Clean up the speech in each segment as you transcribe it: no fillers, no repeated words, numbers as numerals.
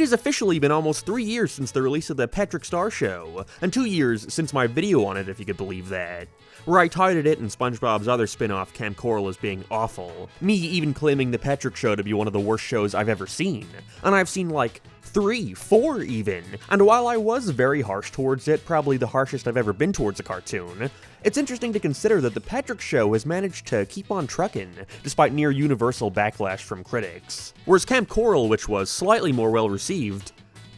has officially been almost 3 years since the release of the Patrick Star Show, and 2 years since my video on it, if you could believe that, where I titled it and SpongeBob's other spin-off, Camp Coral, as being awful, me even claiming the Patrick Show to be one of the worst shows I've ever seen, and I've seen like 3, 4 even, and while I was very harsh towards it, probably the harshest I've ever been towards a cartoon, it's interesting to consider that the Patrick Show has managed to keep on trucking, despite near universal backlash from critics. Whereas Camp Coral, which was slightly more well received,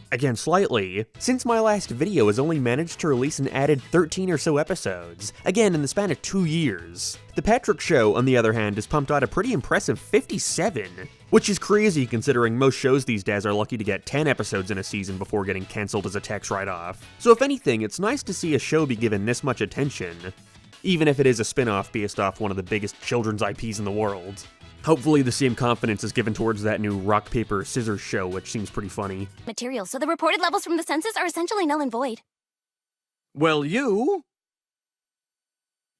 again slightly, since my last video has only managed to release an added 13 or so episodes, again in the span of 2 years. The Patrick Show, on the other hand, has pumped out a pretty impressive 57, which is crazy considering most shows these days are lucky to get 10 episodes in a season before getting cancelled as a tax write-off. So if anything, it's nice to see a show be given this much attention, even if it is a spin-off based off one of the biggest children's IPs in the world. Hopefully the same confidence is given towards that new rock, paper, scissors show, which seems pretty funny. Material, so the reported levels from the census are essentially null and void. Well, you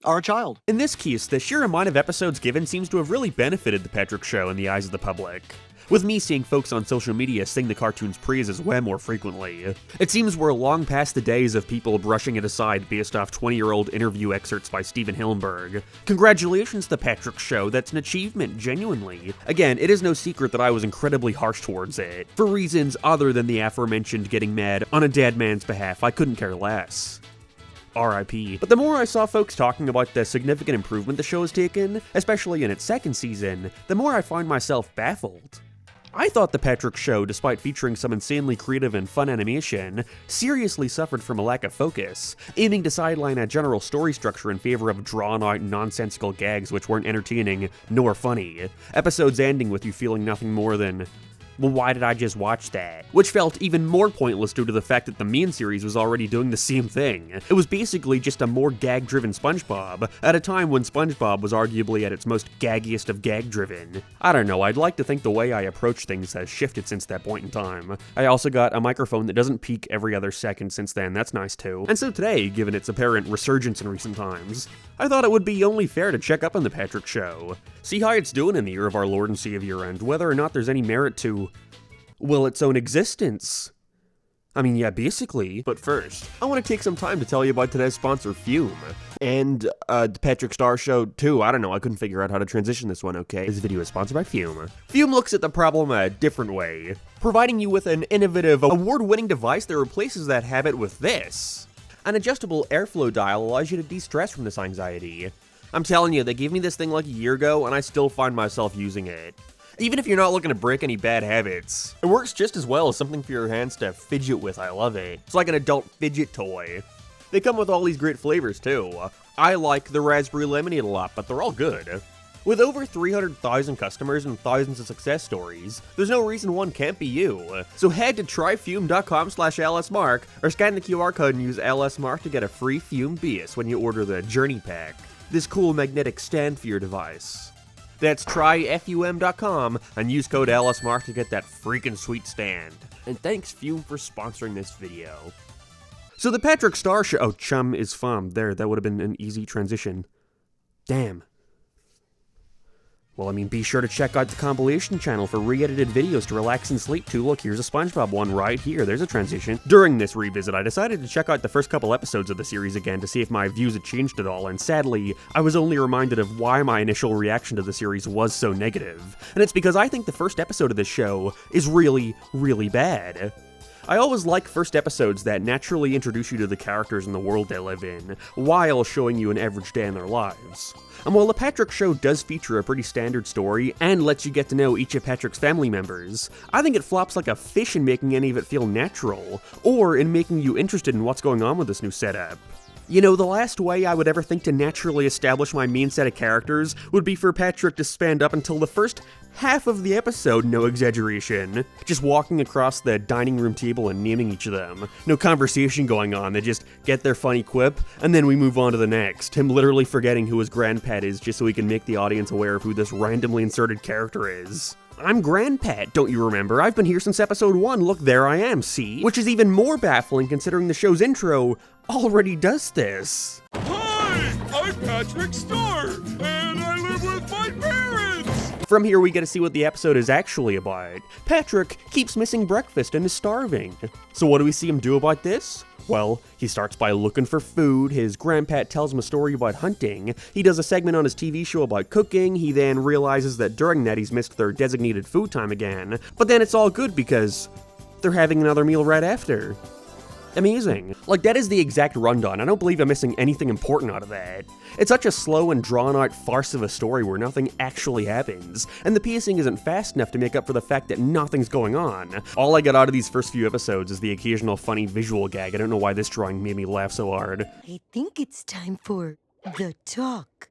are a child. In this case, the sheer amount of episodes given seems to have really benefited the Patrick Show in the eyes of the public, with me seeing folks on social media sing the cartoon's praises way more frequently. It seems we're long past the days of people brushing it aside based off 20-year-old interview excerpts by Steven Hillenburg. Congratulations to the Patrick Show, that's an achievement, genuinely. Again, it is no secret that I was incredibly harsh towards it, for reasons other than the aforementioned getting mad on a dead man's behalf. I couldn't care less. RIP. But the more I saw folks talking about the significant improvement the show has taken, especially in its second season, the more I find myself baffled. I thought the Patrick Show, despite featuring some insanely creative and fun animation, seriously suffered from a lack of focus, aiming to sideline a general story structure in favor of drawn-out, nonsensical gags which weren't entertaining nor funny, episodes ending with you feeling nothing more than, well, why did I just watch that? Which felt even more pointless due to the fact that the main series was already doing the same thing. It was basically just a more gag-driven SpongeBob, at a time when SpongeBob was arguably at its most gaggiest of gag-driven. I don't know, I'd like to think the way I approach things has shifted since that point in time. I also got a microphone that doesn't peak every other second since then, that's nice too. And so today, given its apparent resurgence in recent times, I thought it would be only fair to check up on the Patrick Show, see how it's doing in the year of our Lord and Savior, and whether or not there's any merit to, well, its own existence. I mean, yeah, basically. But first, I want to take some time to tell you about today's sponsor, Fume. And, the Patrick Star Show, too. I don't know, I couldn't figure out how to transition this one, okay? This video is sponsored by Fume. Fume looks at the problem a different way, providing you with an innovative, award-winning device that replaces that habit with this. An adjustable airflow dial allows you to de-stress from this anxiety. I'm telling you, they gave me this thing like a year ago, and I still find myself using it. Even if you're not looking to break any bad habits. It works just as well as something for your hands to fidget with, I love it. It's like an adult fidget toy. They come with all these great flavors too. I like the raspberry lemonade a lot, but they're all good. With over 300,000 customers and thousands of success stories, there's no reason one can't be you. So head to tryfume.com/lsmark or scan the QR code and use LSMark to get a free Fume BS when you order the Journey Pack, this cool magnetic stand for your device. That's tryfum.com and use code LSMark to get that freaking sweet stand. And thanks Fume for sponsoring this video. So the Patrick Star Show— oh, chum is fun. There, that would have been an easy transition. Damn. Well, I mean, be sure to check out the compilation channel for re-edited videos to relax and sleep to. Look, here's a SpongeBob one right here. There's a transition. During this revisit, I decided to check out the first couple episodes of the series again to see if my views had changed at all, and sadly, I was only reminded of why my initial reaction to the series was so negative. And it's because I think the first episode of this show is really, really bad. I always like first episodes that naturally introduce you to the characters and the world they live in, while showing you an average day in their lives. And while the Patrick Show does feature a pretty standard story, and lets you get to know each of Patrick's family members, I think it flops like a fish in making any of it feel natural, or in making you interested in what's going on with this new setup. You know, the last way I would ever think to naturally establish my main set of characters would be for Patrick to spend up until the first half of the episode, no exaggeration, just walking across the dining room table and naming each of them. No conversation going on, they just get their funny quip, and then we move on to the next, him literally forgetting who his grandpet is just so he can make the audience aware of who this randomly inserted character is. I'm Grandpat, don't you remember? I've been here since episode 1, look, there I am, see? Which is even more baffling considering the show's intro already does this. Hi, I'm Patrick Star, and I live with my parents! From here, we get to see what the episode is actually about. Patrick keeps missing breakfast and is starving. So what do we see him do about this? Well, he starts by looking for food, his grandpat tells him a story about hunting, he does a segment on his TV show about cooking, he then realizes that during that he's missed their designated food time again, but then it's all good because they're having another meal right after. Amazing. Like, that is the exact rundown. I don't believe I'm missing anything important out of that. It's such a slow and drawn-out farce of a story where nothing actually happens, and the pacing isn't fast enough to make up for the fact that nothing's going on. All I got out of these first few episodes is the occasional funny visual gag. I don't know why this drawing made me laugh so hard. I think it's time for the talk.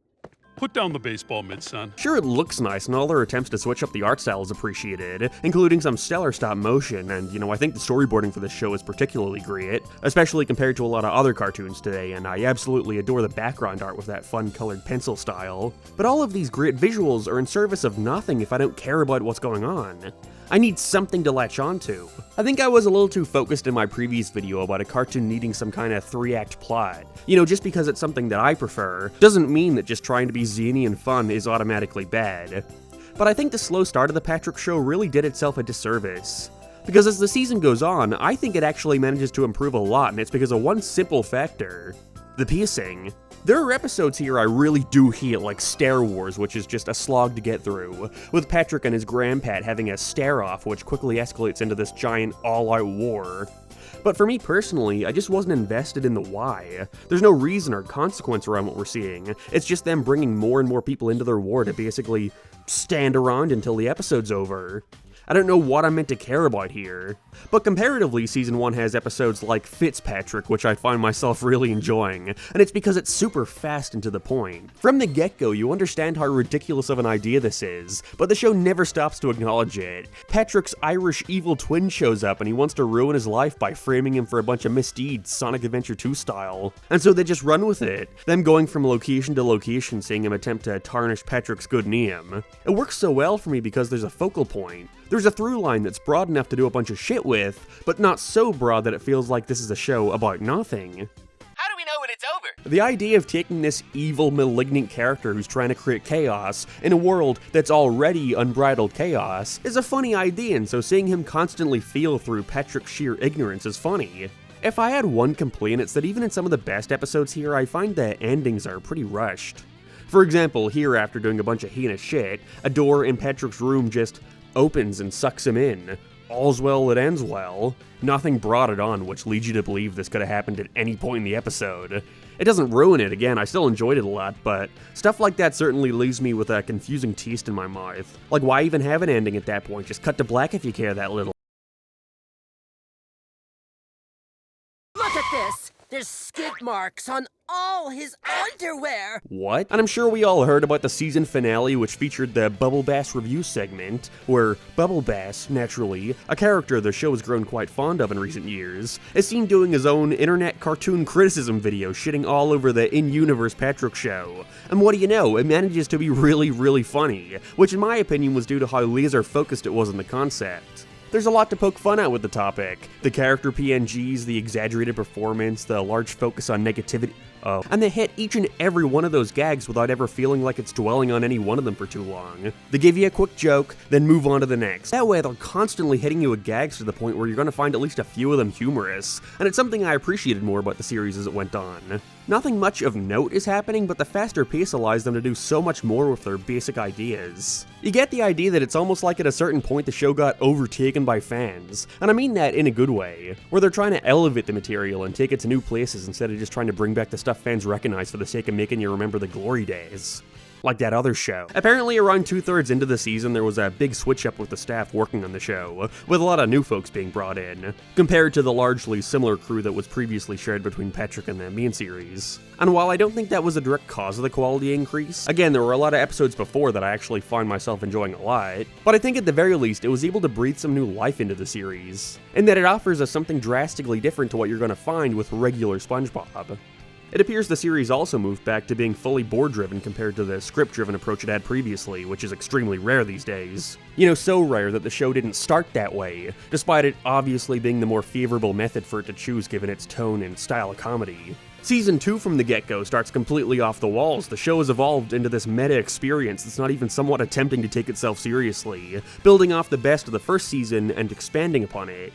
Put down the baseball mitt, son. Sure, it looks nice, and all their attempts to switch up the art style is appreciated, including some stellar stop motion, and I think the storyboarding for this show is particularly great, especially compared to a lot of other cartoons today, and I absolutely adore the background art with that fun colored pencil style. But all of these great visuals are in service of nothing if I don't care about what's going on. I need something to latch onto. I think I was a little too focused in my previous video about a cartoon needing some kind of 3-act plot. Just because it's something that I prefer, doesn't mean that just trying to be zany and fun is automatically bad. But I think the slow start of the Patrick Show really did itself a disservice. Because as the season goes on, I think it actually manages to improve a lot, and it's because of one simple factor: the pacing. There are episodes here I really do hate, like Stare Wars, which is just a slog to get through, with Patrick and his grandpat having a stare-off, which quickly escalates into this giant all-out war. But for me personally, I just wasn't invested in the why. There's no reason or consequence around what we're seeing, it's just them bringing more and more people into their war to basically stand around until the episode's over. I don't know what I'm meant to care about here. But comparatively, Season 1 has episodes like Fitzpatrick, which I find myself really enjoying, and it's because it's super fast and to the point. From the get-go, you understand how ridiculous of an idea this is, but the show never stops to acknowledge it. Patrick's Irish evil twin shows up and he wants to ruin his life by framing him for a bunch of misdeeds, Sonic Adventure 2 style. And so they just run with it, them going from location to location seeing him attempt to tarnish Patrick's good name. It works so well for me because there's a focal point. There's a through line that's broad enough to do a bunch of shit with, but not so broad that it feels like this is a show about nothing. How do we know when it's over? The idea of taking this evil, malignant character who's trying to create chaos in a world that's already unbridled chaos is a funny idea, and so seeing him constantly feel through Patrick's sheer ignorance is funny. If I had one complaint, it's that even in some of the best episodes here, I find the endings are pretty rushed. For example, here after doing a bunch of heinous shit, a door in Patrick's room just opens and sucks him in. All's well that ends well. Nothing brought it on, which leads you to believe this could have happened at any point in the episode. It doesn't ruin it, again, I still enjoyed it a lot, but stuff like that certainly leaves me with a confusing taste in my mouth. Like, why even have an ending at that point? Just cut to black if you care that little. Look at this! There's skid marks on all his underwear! What? And I'm sure we all heard about the season finale, which featured the Bubble Bass review segment, where Bubble Bass, naturally, a character the show has grown quite fond of in recent years, is seen doing his own internet cartoon criticism video shitting all over the in-universe Patrick show. And what do you know, it manages to be really, really funny, which in my opinion was due to how laser-focused it was on the concept. There's a lot to poke fun at with the topic. The character PNGs, the exaggerated performance, the large focus on negativity, and they hit each and every one of those gags without ever feeling like it's dwelling on any one of them for too long. They give you a quick joke, then move on to the next. That way they're constantly hitting you with gags to the point where you're going to find at least a few of them humorous, and it's something I appreciated more about the series as it went on. Nothing much of note is happening, but the faster pace allows them to do so much more with their basic ideas. You get the idea that it's almost like at a certain point the show got overtaken by fans, and I mean that in a good way, where they're trying to elevate the material and take it to new places instead of just trying to bring back the stuff fans recognize for the sake of making you remember the glory days. Like that other show. Apparently around 2/3 into the season there was a big switch up with the staff working on the show, with a lot of new folks being brought in, compared to the largely similar crew that was previously shared between Patrick and the main series. And while I don't think that was a direct cause of the quality increase, again there were a lot of episodes before that I actually find myself enjoying a lot, but I think at the very least it was able to breathe some new life into the series, in that it offers us something drastically different to what you're going to find with regular SpongeBob. It appears the series also moved back to being fully board-driven compared to the script-driven approach it had previously, which is extremely rare these days. You know, so rare that the show didn't start that way, despite it obviously being the more favorable method for it to choose given its tone and style of comedy. Season 2 from the get-go starts completely off the walls. The show has evolved into this meta experience that's not even somewhat attempting to take itself seriously, building off the best of the first season and expanding upon it.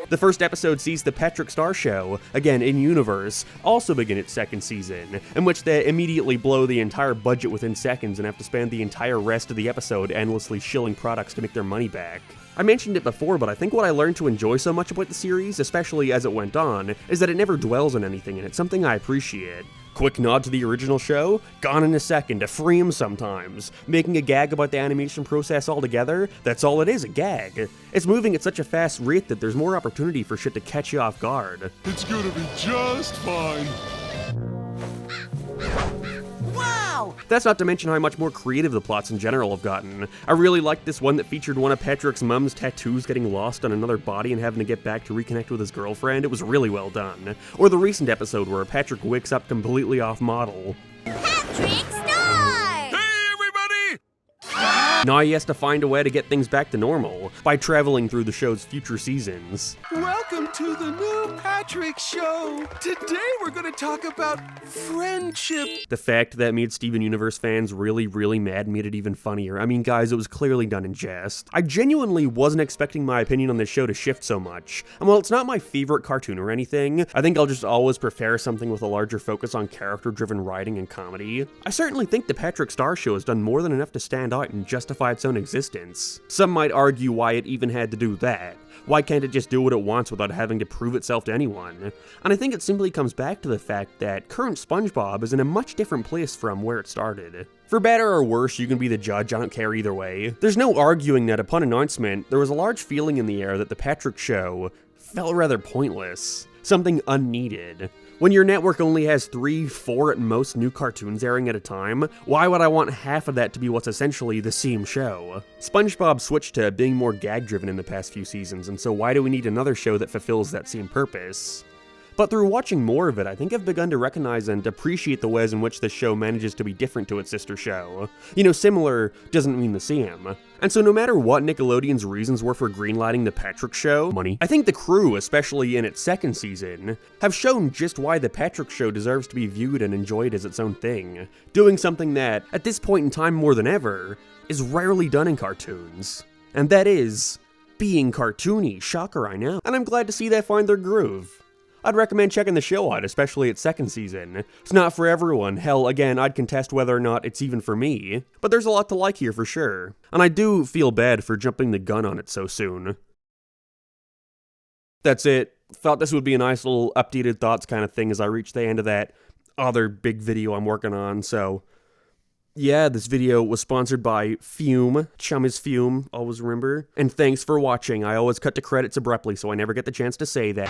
The first episode sees the Patrick Star Show, again in-universe, also begin its second season, in which they immediately blow the entire budget within seconds and have to spend the entire rest of the episode endlessly shilling products to make their money back. I mentioned it before, but I think what I learned to enjoy so much about the series, especially as it went on, is that it never dwells on anything, and it's something I appreciate. Quick nod to the original show, gone in a second, a frame sometimes. Making a gag about the animation process altogether, that's all it is, a gag. It's moving at such a fast rate that there's more opportunity for shit to catch you off guard. It's gonna be just fine. Wow! That's not to mention how much more creative the plots in general have gotten. I really liked this one that featured one of Patrick's mum's tattoos getting lost on another body and having to get back to reconnect with his girlfriend. It was really well done. Or the recent episode where Patrick wakes up completely off model. Patrick Star! Now he has to find a way to get things back to normal, by traveling through the show's future seasons. Welcome to the new Patrick Show! Today we're gonna talk about friendship. The fact that made Steven Universe fans really mad made it even funnier. I mean, guys, it was clearly done in jest. I genuinely wasn't expecting my opinion on this show to shift so much. And while it's not my favorite cartoon or anything, I think I'll just always prefer something with a larger focus on character-driven writing and comedy. I certainly think the Patrick Star Show has done more than enough to stand out and justify its own existence. Some might argue why it even had to do that. Why can't it just do what it wants without having to prove itself to anyone? And I think it simply comes back to the fact that current SpongeBob is in a much different place from where it started. For better or worse, you can be the judge, I don't care either way. There's no arguing that upon announcement, there was a large feeling in the air that the Patrick Show felt rather pointless. Something unneeded. When your network only has 3, 4 at most new cartoons airing at a time, why would I want half of that to be what's essentially the same show? SpongeBob switched to being more gag-driven in the past few seasons, and so why do we need another show that fulfills that same purpose? But through watching more of it, I think I've begun to recognize and appreciate the ways in which this show manages to be different to its sister show. You know, similar doesn't mean the same. And so no matter what Nickelodeon's reasons were for greenlighting the Patrick Show, money, I think the crew, especially in its second season, have shown just why the Patrick Show deserves to be viewed and enjoyed as its own thing, doing something that, at this point in time more than ever, is rarely done in cartoons. And that is being cartoony. Shocker, I know. And I'm glad to see they find their groove. I'd recommend checking the show out, especially its second season. It's not for everyone. Hell, again, I'd contest whether or not it's even for me. But there's a lot to like here for sure. And I do feel bad for jumping the gun on it so soon. That's it. Thought this would be a nice little updated thoughts kind of thing as I reach the end of that other big video I'm working on, so... Yeah, this video was sponsored by Fume. Chum is Fume, always remember. And thanks for watching. I always cut to credits abruptly, so I never get the chance to say that.